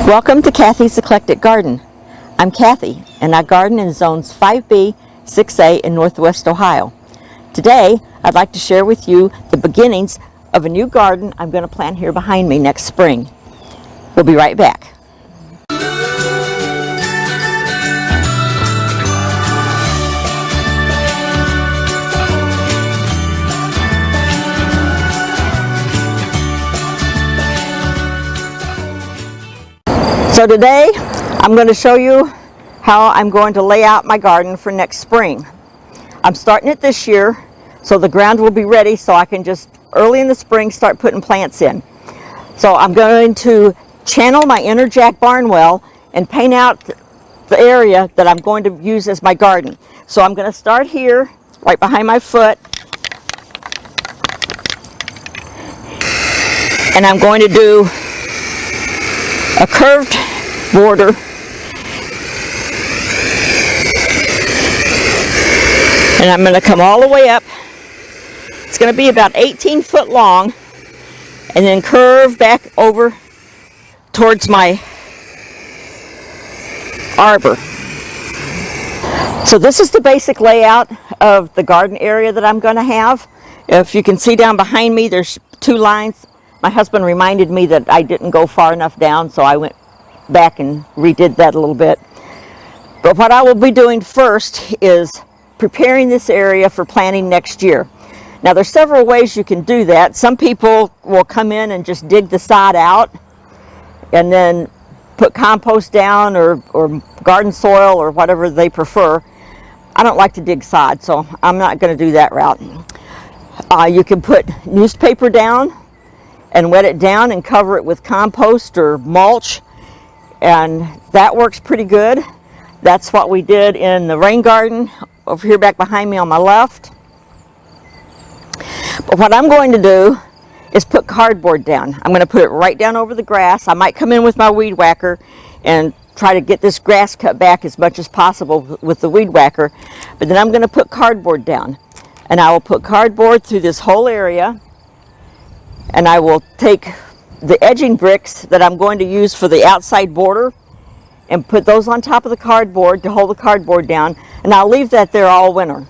Welcome to Cathy's Eclectic Garden. I'm Cathy, and I garden in zones 5B, 6A in Northwest Ohio. Today, I'd like to share with you the beginnings of a new garden I'm going to plant here behind me next spring. We'll be right back. So today I'm going to show you how I'm going to lay out my garden for next spring. I'm starting it this year so the ground will be ready so I can just early in the spring start putting plants in. So I'm going to channel my inner jack barn well and paint out the area that I'm going to use as my garden. So I'm going to start here right behind my foot, and I'm going to do a curved border and I'm going to come all the way up. It's going to be about 18 foot long and then curve back over towards my arbor. So this is the basic layout of the garden area that I'm going to have. If you can see down behind me, there's two lines. My husband reminded me that I didn't go far enough down, so I went back and redid that a little bit. But what I will be doing first is preparing this area for planting next year. Now there's several ways you can do that. Some people will come in and just dig the sod out and then put compost down or garden soil or whatever they prefer. I don't like to dig sod, so I'm not going to do that route. You can put newspaper down and wet it down and cover it with compost or mulch, and that works pretty good. That's what we did in the rain garden over here back behind me on my left. But what I'm going to do is put cardboard down. I'm going to put it right down over the grass. I might come in with my weed whacker and try to get this grass cut back as much as possible with the weed whacker, but then I'm going to put cardboard down, and I will put cardboard through this whole area. And I will take the edging bricks that I'm going to use for the outside border and put those on top of the cardboard to hold the cardboard down, and I'll leave that there all winter.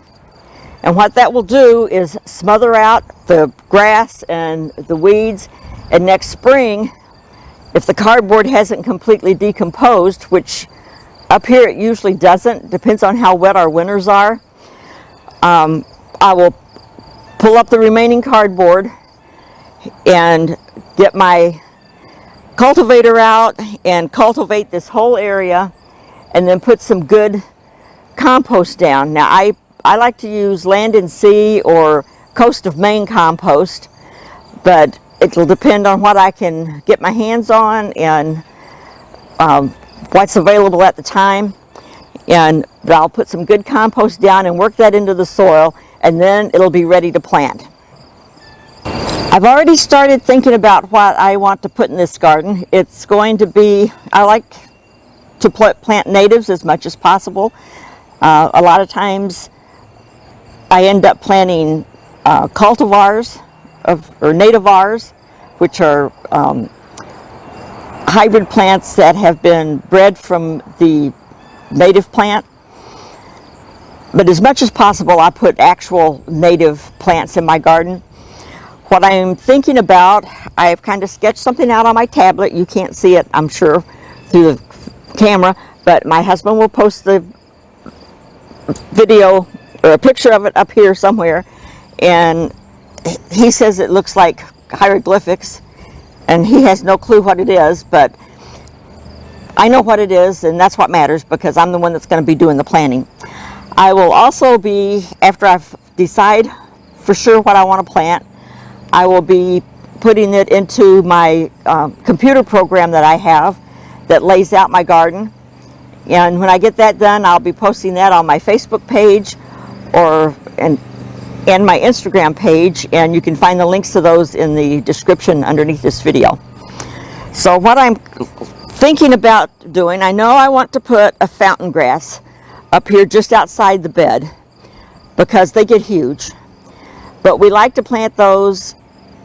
And what that will do is smother out the grass and the weeds, and next spring, if the cardboard hasn't completely decomposed, which up here it usually doesn't, depends on how wet our winters are, I will pull up the remaining cardboard and get my cultivator out and cultivate this whole area and then put some good compost down. Now I like to use Land and Sea or Coast of Maine compost, but it'll depend on what I can get my hands on and what's available at the time. And I'll put some good compost down and work that into the soil, and then it'll be ready to plant. I've already started thinking about what I want to put in this garden. It's going to be, I like to plant natives as much as possible. A lot of times I end up planting cultivars or nativars, which are hybrid plants that have been bred from the native plant. But as much as possible, I put actual native plants in my garden. What I'm thinking about, I've kind of sketched something out on my tablet. You can't see it, I'm sure, through the camera, but my husband will post the video or a picture of it up here somewhere, and he says it looks like hieroglyphics, and he has no clue what it is, but I know what it is, and that's what matters because I'm the one that's going to be doing the planting. I will also be, after I decide for sure what I want to plant, I will be putting it into my computer program that I have that lays out my garden. And when I get that done, I'll be posting that on my Facebook page and my Instagram page, and you can find the links to those in the description underneath this video. So what I'm thinking about doing, I know I want to put a fountain grass up here just outside the bed because they get huge. But we like to plant those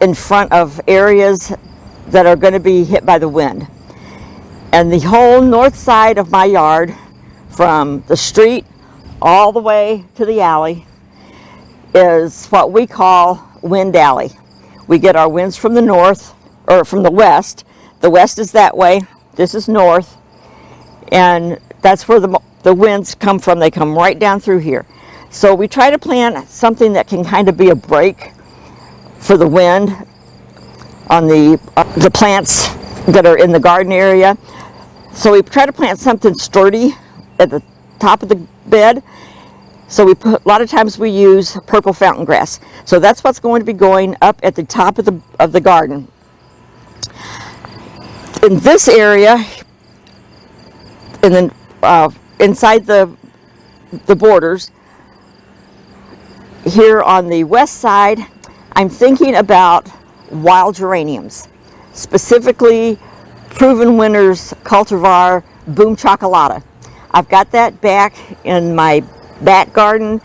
in front of areas that are going to be hit by the wind. And the whole north side of my yard, from the street all the way to the alley, is what we call wind alley. We get our winds from the north, or from the west. The west is that way, this is north, and that's where the winds come from. They come right down through here. So we try to plant something that can kind of be a break for the wind on the plants that are in the garden area. So we try to plant something sturdy at the top of the bed. So a lot of times we use purple fountain grass. So that's what's going to be going up at the top of the garden. In this area, and then inside the borders, here on the west side, I'm thinking about wild geraniums, specifically Proven Winners cultivar Boom Chocolata. I've got that back in my back garden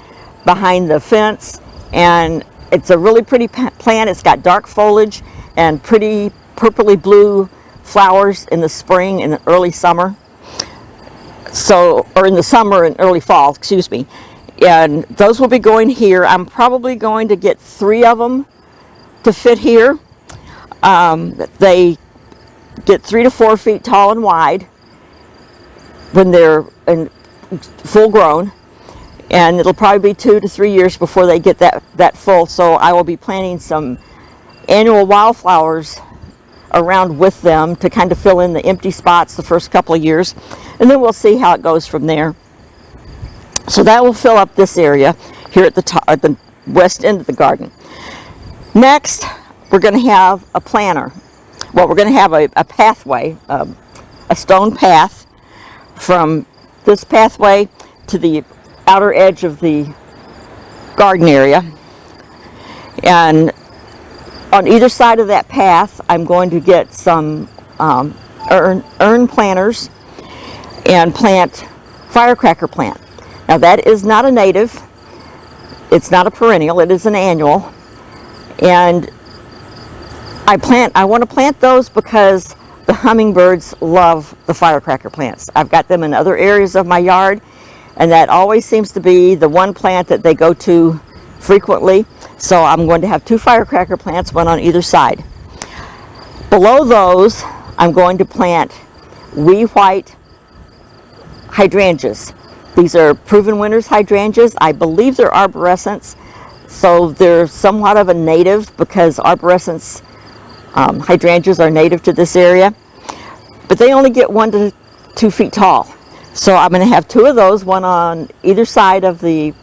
behind the fence, and it's a really pretty plant. It's got dark foliage and pretty purpley blue flowers in the spring and the early summer. Or in the summer and early fall, excuse me. And those will be going here. I'm probably going to get 3 of them to fit here. They get 3 to 4 feet tall and wide when they're full grown, and it'll probably be 2 to 3 years before they get that full. So I will be planting some annual wildflowers around with them to kind of fill in the empty spots the first couple of years, and then we'll see how it goes from there. So that will fill up this area here at the top, at the west end of the garden. Next, we're going to have a planter. Well, we're going to have a pathway, a stone path from this pathway to the outer edge of the garden area. And on either side of that path, I'm going to get some urn planters and plant firecracker plant. Now that is not a native, it's not a perennial, it is an annual. And I want to plant those because the hummingbirds love the firecracker plants. I've got them in other areas of my yard, and that always seems to be the one plant that they go to frequently. So I'm going to have 2 firecracker plants, one on either side. Below those, I'm going to plant wee white hydrangeas. These are Proven Winners hydrangeas. I believe they're arborescents, so they're somewhat of a native because arborescents, hydrangeas are native to this area. But they only get 1 to 2 feet tall. So I'm going to have 2 of those, one on either side of the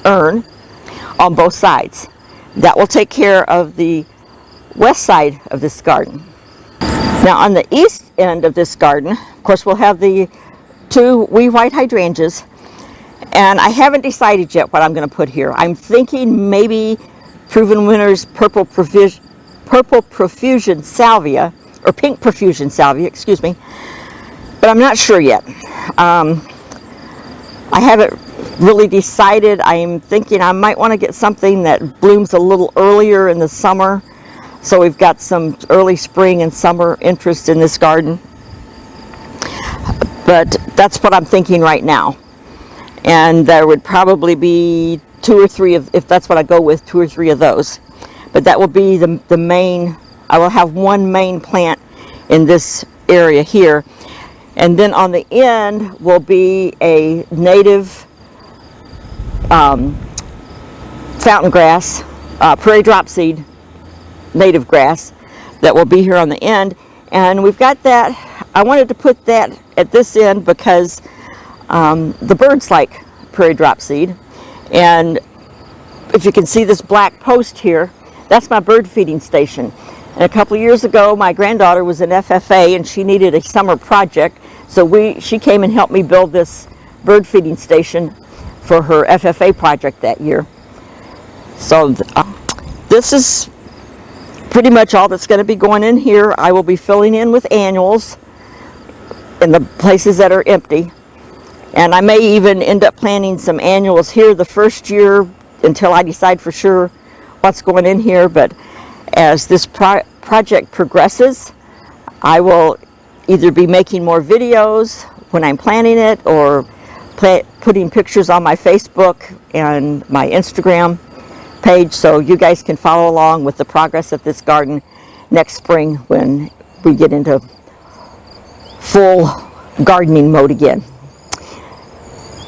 urn, on both sides. That will take care of the west side of this garden. Now on the east end of this garden, of course, we'll have the 2 wee white hydrangeas, and I haven't decided yet what I'm going to put here. I'm thinking maybe Proven Winners Purple Profusion Salvia, or Pink Profusion Salvia, excuse me, but I'm not sure yet. I haven't really decided. I'm thinking I might want to get something that blooms a little earlier in the summer, so we've got some early spring and summer interest in this garden. But that's what I'm thinking right now. And there would probably be 2 or 3 of, if that's what I go with, 2 or 3 of those. But that will be the main. I will have 1 main plant in this area here. And then on the end will be a native fountain grass, prairie dropseed native grass that will be here on the end. And we've got that. I wanted to put that at this end because the birds like prairie dropseed. And if you can see this black post here, that's my bird feeding station. And a couple of years ago, my granddaughter was in FFA and she needed a summer project. So she came and helped me build this bird feeding station for her FFA project that year. So this is pretty much all that's going to be going in here. I will be filling in with annuals in the places that are empty. And I may even end up planting some annuals here the first year until I decide for sure what's going in here. But as this project progresses, I will either be making more videos when I'm planning it, or putting pictures on my Facebook and my Instagram page, so you guys can follow along with the progress of this garden next spring when we get into full gardening mode again.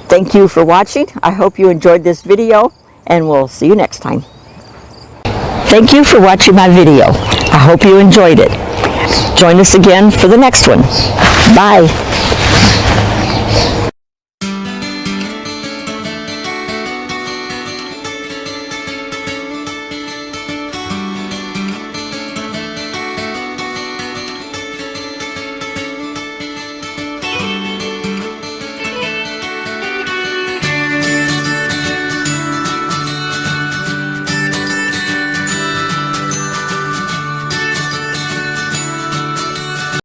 Thank you for watching. I hope you enjoyed this video, and we'll see you next time. Thank you for watching my video. I hope you enjoyed it. Join us again for the next one. Bye.